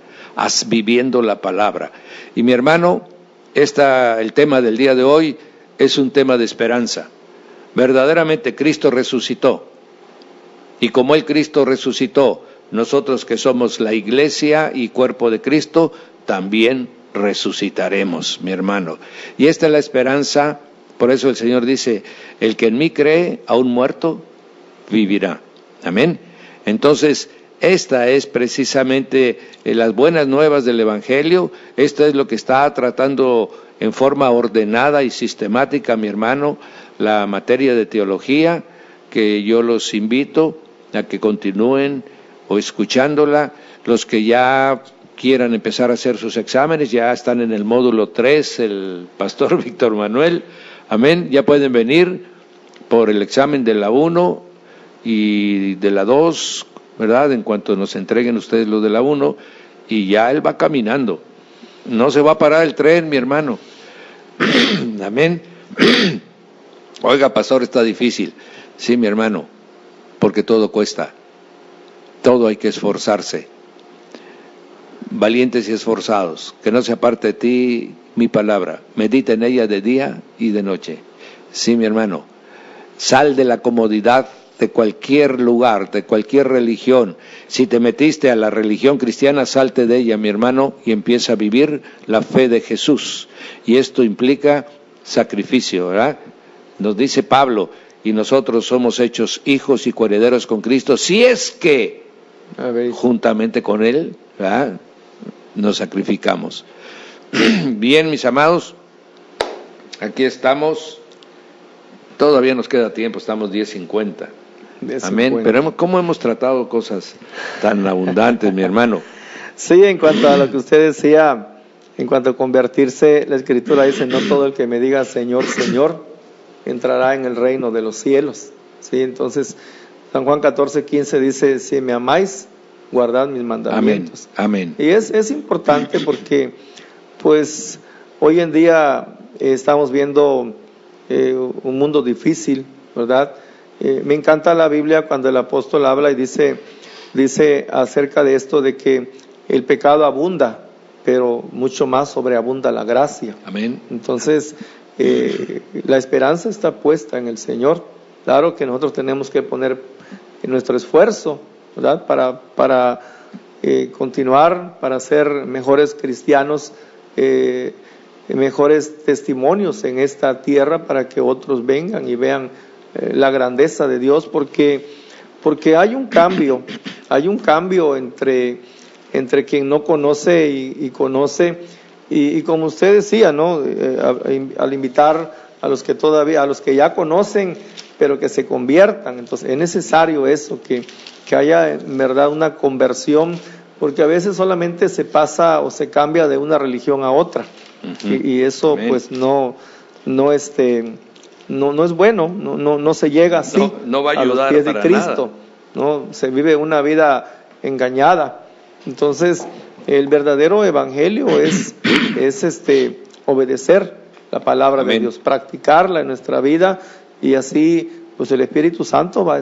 viviendo la palabra. Y mi hermano, el tema del día de hoy es un tema de esperanza. Verdaderamente Cristo resucitó. Y como el Cristo resucitó, nosotros que somos la iglesia y cuerpo de Cristo, también resucitaremos, mi hermano. Y esta es la esperanza, por eso el Señor dice, el que en mí cree, aún muerto, vivirá. Amén. Entonces, esta es precisamente las buenas nuevas del Evangelio, esto es lo que está tratando en forma ordenada y sistemática, mi hermano, la materia de teología, que yo los invito a que continúen o escuchándola. Los que ya quieran empezar a hacer sus exámenes, ya están en el módulo 3, el pastor Víctor Manuel, amén, ya pueden venir por el examen de la 1 y de la 2, ¿verdad? En cuanto nos entreguen ustedes lo de la 1, y ya él va caminando, no se va a parar el tren, mi hermano. Amén. Oiga, pastor, está difícil. Sí, mi hermano, porque todo cuesta, todo hay que esforzarse. Valientes y esforzados, que no se aparte de ti mi palabra, medita en ella de día y de noche. Sí, mi hermano, sal de la comodidad de cualquier lugar, de cualquier religión. Si te metiste a la religión cristiana, salte de ella, mi hermano, y empieza a vivir la fe de Jesús. Y esto implica sacrificio, ¿verdad? Nos dice Pablo, y nosotros somos hechos hijos y coherederos con Cristo, si es que juntamente con Él, ¿verdad?, nos sacrificamos. Bien, mis amados, aquí estamos, todavía nos queda tiempo, estamos 10:50. Amén, pero ¿cómo hemos tratado cosas tan abundantes, mi hermano? Sí, en cuanto a lo que usted decía, en cuanto a convertirse, la Escritura dice, no todo el que me diga Señor, Señor, entrará en el reino de los cielos. Sí, entonces San Juan 14:15 dice, si me amáis, guardad mis mandamientos. Amén. Y es importante porque pues hoy en día estamos viendo un mundo difícil, ¿verdad? Me encanta la Biblia cuando el apóstol habla y dice acerca de esto, de que el pecado abunda, pero mucho más sobreabunda la gracia. Amén. Entonces, la esperanza está puesta en el Señor. Claro que nosotros tenemos que poner nuestro esfuerzo, ¿verdad?, para continuar, para ser mejores cristianos, mejores testimonios en esta tierra, para que otros vengan y vean la grandeza de Dios, porque hay un cambio entre quien no conoce y conoce, y como usted decía, ¿no?, al invitar a los que ya conocen, pero que se conviertan. Entonces es necesario eso, que haya en verdad una conversión, porque a veces solamente se pasa o se cambia de una religión a otra, y eso Amén. Pues no es bueno, no se llega así, no va a ayudar los pies para de Cristo, nada. ¿no? Se vive una vida engañada. Entonces el verdadero evangelio es obedecer la palabra Amén. De Dios, practicarla en nuestra vida, y así pues el Espíritu Santo va a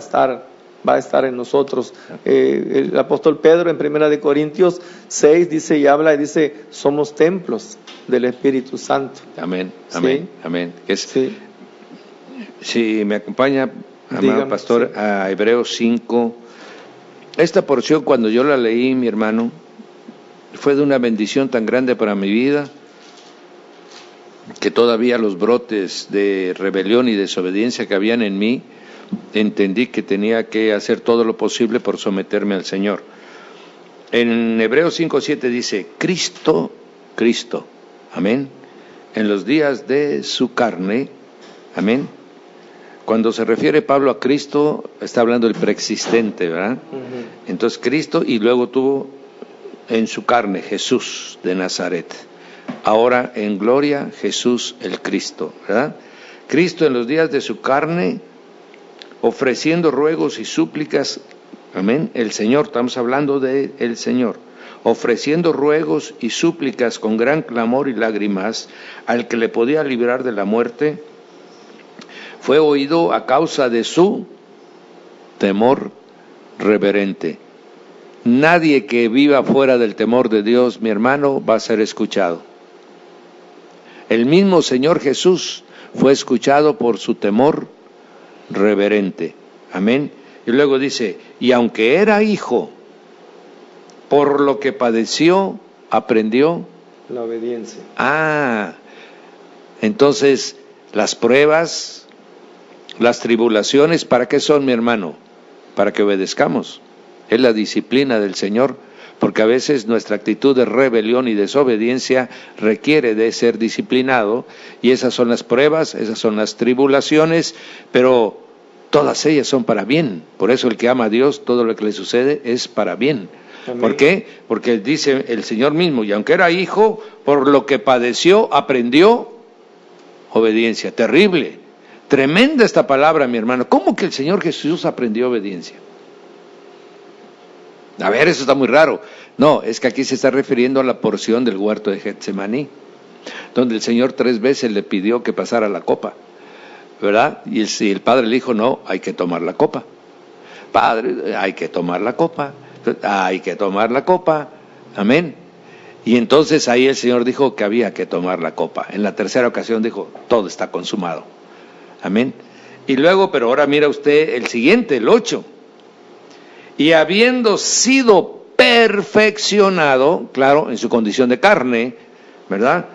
estar en nosotros. El apóstol Pedro en 1 Corintios 6 dice y habla y dice, somos templos del Espíritu Santo. Amén, ¿Sí? amén, amén. Sí. Si me acompaña, amado Dígame, pastor, sí. a Hebreos 5, esta porción cuando yo la leí, mi hermano, fue de una bendición tan grande para mi vida, que todavía los brotes de rebelión y desobediencia que habían en mí, entendí que tenía que hacer todo lo posible por someterme al Señor. En Hebreos 5:7 dice, Cristo, amén, en los días de su carne, amén. Cuando se refiere Pablo a Cristo, está hablando del preexistente, ¿verdad? Entonces Cristo, y luego tuvo en su carne Jesús de Nazaret. Ahora en gloria Jesús el Cristo, ¿verdad? Cristo en los días de su carne, ofreciendo ruegos y súplicas, amén, el Señor, estamos hablando de el Señor, ofreciendo ruegos y súplicas con gran clamor y lágrimas al que le podía librar de la muerte, fue oído a causa de su temor reverente. Nadie que viva fuera del temor de Dios, mi hermano, va a ser escuchado. El mismo Señor Jesús fue escuchado por su temor reverente. Amén. Y luego dice, y aunque era hijo, por lo que padeció, aprendió la obediencia. Entonces, las pruebas, las tribulaciones, ¿para qué son, mi hermano? Para que obedezcamos. Es la disciplina del Señor, porque a veces nuestra actitud de rebelión y desobediencia requiere de ser disciplinado, y esas son las pruebas, esas son las tribulaciones, pero todas ellas son para bien. Por eso el que ama a Dios, todo lo que le sucede es para bien. Amén. ¿Por qué? Porque dice el Señor mismo, y aunque era hijo, por lo que padeció, aprendió obediencia. Terrible, tremenda esta palabra, mi hermano. ¿Cómo que el Señor Jesús aprendió obediencia? A ver, eso está muy raro. No, es que aquí se está refiriendo a la porción del huerto de Getsemaní, donde el Señor 3 veces le pidió que pasara la copa, ¿verdad? Y el Padre le dijo, no, hay que tomar la copa. Padre, hay que tomar la copa, hay que tomar la copa, amén. Y entonces ahí el Señor dijo que había que tomar la copa. En la tercera ocasión dijo, todo está consumado, amén. Y luego, pero ahora mira usted el siguiente, el 8. Y habiendo sido perfeccionado, claro, en su condición de carne, ¿verdad?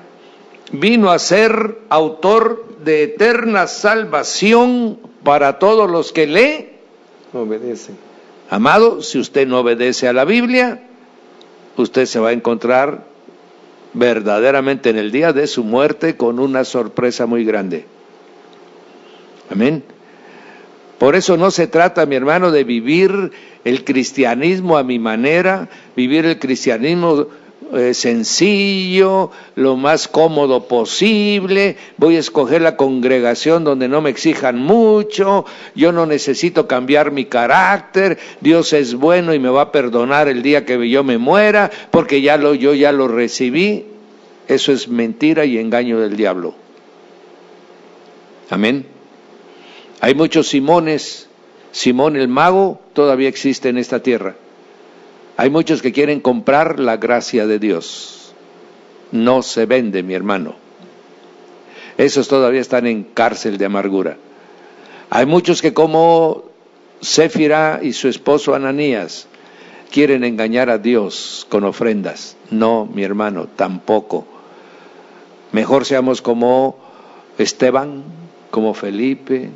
Vino a ser autor de eterna salvación para todos los que le obedecen. Amado, si usted no obedece a la Biblia, usted se va a encontrar verdaderamente en el día de su muerte con una sorpresa muy grande. Amén. Por eso no se trata, mi hermano, de vivir el cristianismo a mi manera, vivir el cristianismo sencillo, lo más cómodo posible. Voy a escoger la congregación donde no me exijan mucho, yo no necesito cambiar mi carácter, Dios es bueno y me va a perdonar el día que yo me muera, porque yo ya lo recibí. Eso es mentira y engaño del diablo. Amén. Hay muchos Simones. Simón el mago todavía existe en esta tierra. Hay muchos que quieren comprar la gracia de Dios. No se vende, mi hermano. Esos todavía están en cárcel de amargura. Hay muchos que, como Céfira y su esposo Ananías, quieren engañar a Dios con ofrendas. No, mi hermano, tampoco. Mejor seamos como Esteban, como Felipe,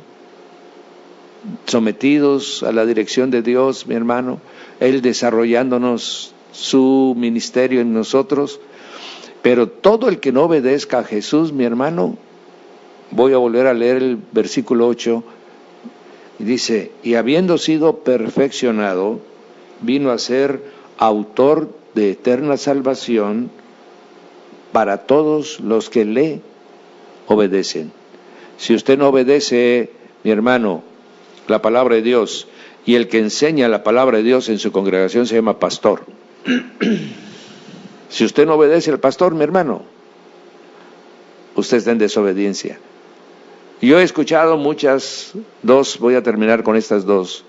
sometidos a la dirección de Dios, mi hermano, Él desarrollándonos su ministerio en nosotros. Pero todo el que no obedezca a Jesús, mi hermano, voy a volver a leer el versículo 8, y dice, y habiendo sido perfeccionado, vino a ser autor de eterna salvación para todos los que le obedecen. Si usted no obedece, mi hermano, la palabra de Dios, y el que enseña la palabra de Dios en su congregación se llama pastor. Si usted no obedece al pastor, mi hermano, usted está en desobediencia. Yo he escuchado voy a terminar con estas dos.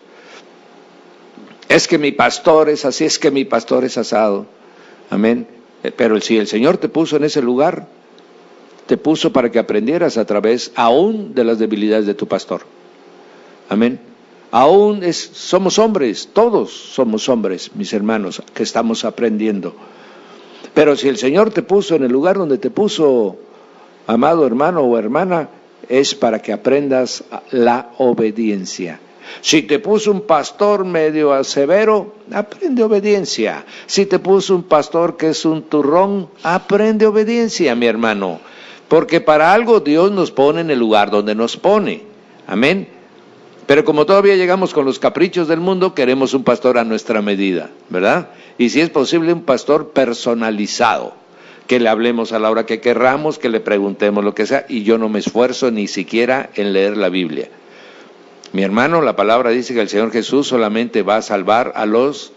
Es que mi pastor es así, es que mi pastor es asado. Amén. Pero si el Señor te puso en ese lugar, te puso para que aprendieras a través aún de las debilidades de tu pastor. Amén. Somos hombres, todos somos hombres, mis hermanos, que estamos aprendiendo. Pero si el Señor te puso en el lugar donde te puso, amado hermano o hermana, es para que aprendas la obediencia. Si te puso un pastor medio severo, aprende obediencia. Si te puso un pastor que es un turrón, aprende obediencia, mi hermano. Porque para algo Dios nos pone en el lugar donde nos pone. Amén. Pero como todavía llegamos con los caprichos del mundo, queremos un pastor a nuestra medida, ¿verdad? Y si es posible, un pastor personalizado, que le hablemos a la hora que querramos, que le preguntemos lo que sea, y yo no me esfuerzo ni siquiera en leer la Biblia. Mi hermano, la palabra dice que el Señor Jesús solamente va a salvar a los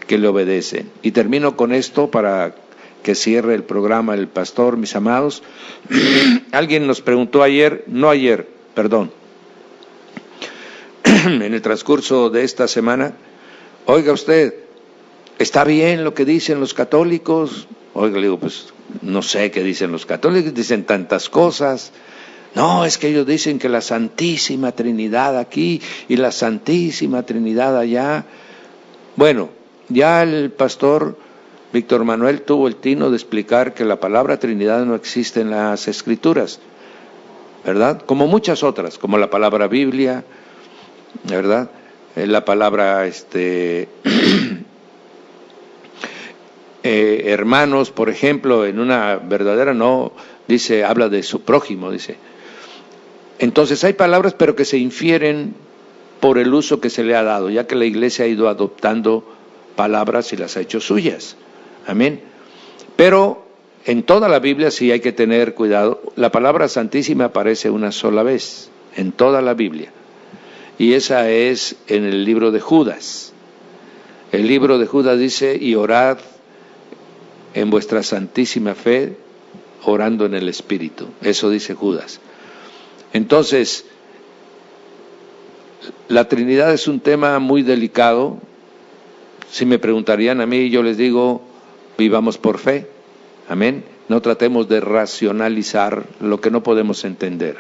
que le obedecen. Y termino con esto para que cierre el programa el pastor, mis amados. Alguien nos preguntó en el transcurso de esta semana, oiga usted, ¿está bien lo que dicen los católicos? Oiga, le digo, pues no sé qué dicen los católicos, dicen tantas cosas. No, es que ellos dicen que la Santísima Trinidad aquí y la Santísima Trinidad allá. Bueno, ya el pastor Víctor Manuel tuvo el tino de explicar que la palabra Trinidad no existe en las Escrituras, ¿verdad? Como muchas otras, como la palabra Biblia, ¿verdad? La palabra hermanos, por ejemplo, en una verdadera no, dice, habla de su prójimo, dice. Entonces hay palabras pero que se infieren por el uso que se le ha dado, ya que la iglesia ha ido adoptando palabras y las ha hecho suyas. Amén. Pero en toda la Biblia sí hay que tener cuidado. La palabra santísima aparece una sola vez en toda la Biblia. Y esa es en el libro de Judas. El libro de Judas dice, y orad en vuestra santísima fe, orando en el Espíritu. Eso dice Judas. Entonces, la Trinidad es un tema muy delicado. Si me preguntarían a mí, yo les digo, vivamos por fe. Amén. No tratemos de racionalizar lo que no podemos entender.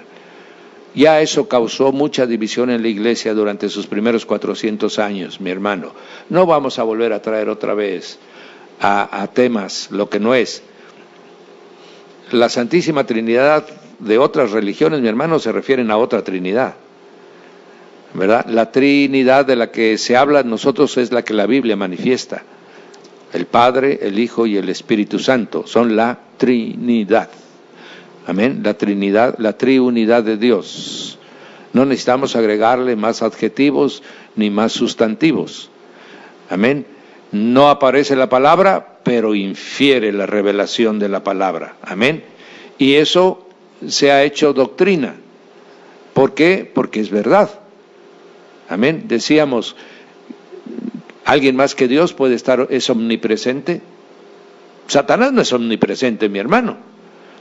Ya eso causó mucha división en la iglesia durante sus primeros 400 años, mi hermano. No vamos a volver a traer otra vez a temas lo que no es. La Santísima Trinidad de otras religiones, mi hermano, se refieren a otra Trinidad, ¿verdad? La Trinidad de la que se habla nosotros es la que la Biblia manifiesta. El Padre, el Hijo y el Espíritu Santo son la Trinidad. Amén, la Trinidad, la triunidad de Dios. No necesitamos agregarle más adjetivos ni más sustantivos. Amén. No aparece la palabra, pero infiere la revelación de la palabra. Amén. Y eso se ha hecho doctrina. ¿Por qué? Porque es verdad. Amén. Decíamos, ¿alguien más que Dios puede estar, es omnipresente? Satanás no es omnipresente, mi hermano.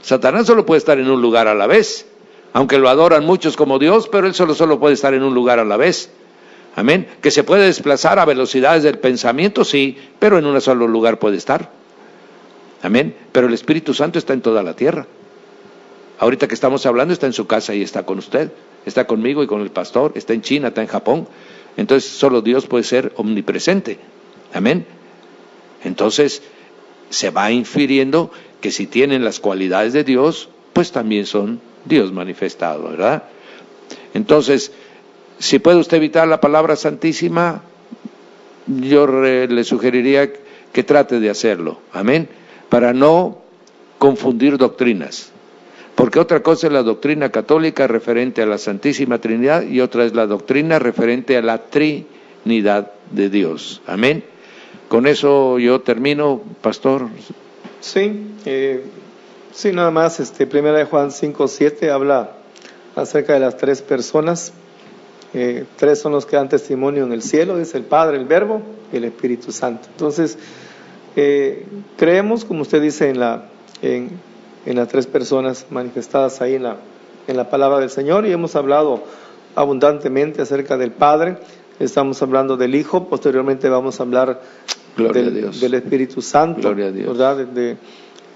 Satanás solo puede estar en un lugar a la vez, aunque lo adoran muchos como Dios, pero él solo puede estar en un lugar a la vez. Amén. Que se puede desplazar a velocidades del pensamiento, sí, pero en un solo lugar puede estar. Amén. Pero el Espíritu Santo está en toda la tierra. Ahorita que estamos hablando está en su casa y está con usted, está conmigo y con el pastor, está en China, está en Japón. Entonces solo Dios puede ser omnipresente. Amén. Entonces se va infiriendo que si tienen las cualidades de Dios, pues también son Dios manifestado, ¿verdad? Entonces, si puede usted evitar la palabra santísima, yo le sugeriría que trate de hacerlo, amén, para no confundir doctrinas, porque otra cosa es la doctrina católica referente a la Santísima Trinidad y otra es la doctrina referente a la Trinidad de Dios, amén. Con eso yo termino, pastor. Sí, nada más, primera de Juan 5:7 habla acerca de las tres personas. Tres son los que dan testimonio en el cielo, dice el Padre, el Verbo y el Espíritu Santo. Entonces, creemos, como usted dice, en las tres personas manifestadas ahí en la palabra del Señor, y hemos hablado abundantemente acerca del Padre, estamos hablando del Hijo, posteriormente vamos a hablar del Espíritu Santo. Gloria a Dios. ¿Verdad?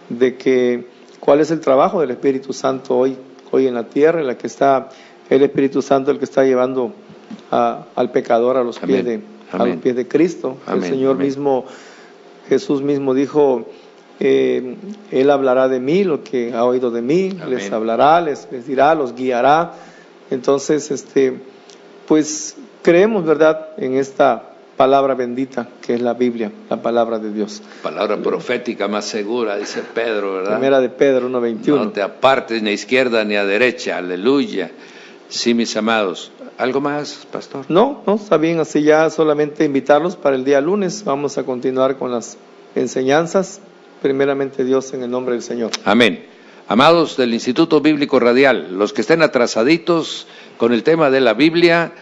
De que cuál es el trabajo del Espíritu Santo hoy en la tierra, en la que está el Espíritu Santo, el que está llevando al pecador a los pies de Cristo. Amén. El Señor mismo, Jesús mismo dijo Él hablará de mí, lo que ha oído de mí. Amén. Les hablará, les dirá, los guiará. Entonces, pues creemos, ¿verdad?, en esta palabra bendita que es la Biblia, la palabra de Dios. Palabra profética más segura, dice Pedro, ¿verdad? Primera de Pedro 1:21. No te apartes ni a izquierda ni a derecha, aleluya. Sí, mis amados. ¿Algo más, pastor? No, está bien, así ya solamente invitarlos para el día lunes. Vamos a continuar con las enseñanzas. Primeramente Dios, en el nombre del Señor. Amén. Amados del Instituto Bíblico Radial, los que estén atrasaditos con el tema de la Biblia,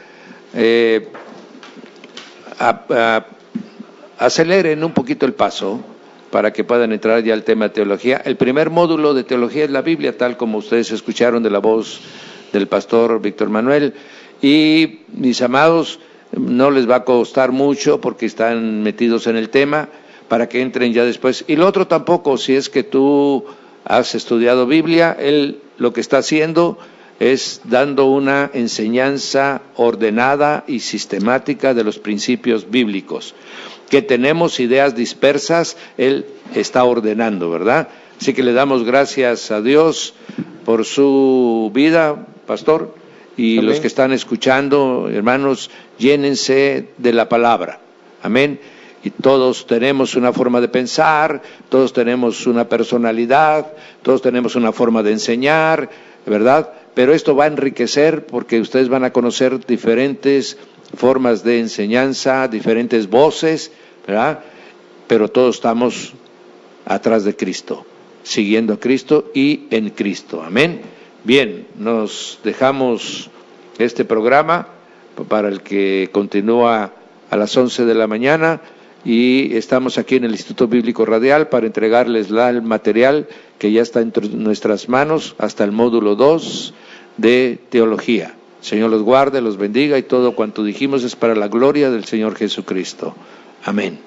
aceleren un poquito el paso para que puedan entrar ya al tema de teología. El primer módulo de teología es la Biblia, tal como ustedes escucharon de la voz del pastor Víctor Manuel. Y mis amados, no les va a costar mucho porque están metidos en el tema, para que entren ya después. Y lo otro tampoco, si es que tú has estudiado Biblia, él lo que está haciendo es dando una enseñanza ordenada y sistemática de los principios bíblicos. Que tenemos ideas dispersas, él está ordenando, ¿verdad? Así que le damos gracias a Dios por su vida, pastor, y amén. Los que están escuchando, hermanos, llénense de la palabra, amén. Y todos tenemos una forma de pensar, todos tenemos una personalidad, todos tenemos una forma de enseñar, ¿verdad? Pero esto va a enriquecer porque ustedes van a conocer diferentes formas de enseñanza, diferentes voces, ¿verdad? Pero todos estamos atrás de Cristo, siguiendo a Cristo y en Cristo, amén. Bien, nos dejamos este programa para el que continúa a las 11 de la mañana y estamos aquí en el Instituto Bíblico Radial para entregarles el material que ya está en nuestras manos hasta el módulo 2 de teología. Señor los guarde, los bendiga y todo cuanto dijimos es para la gloria del Señor Jesucristo. Amén.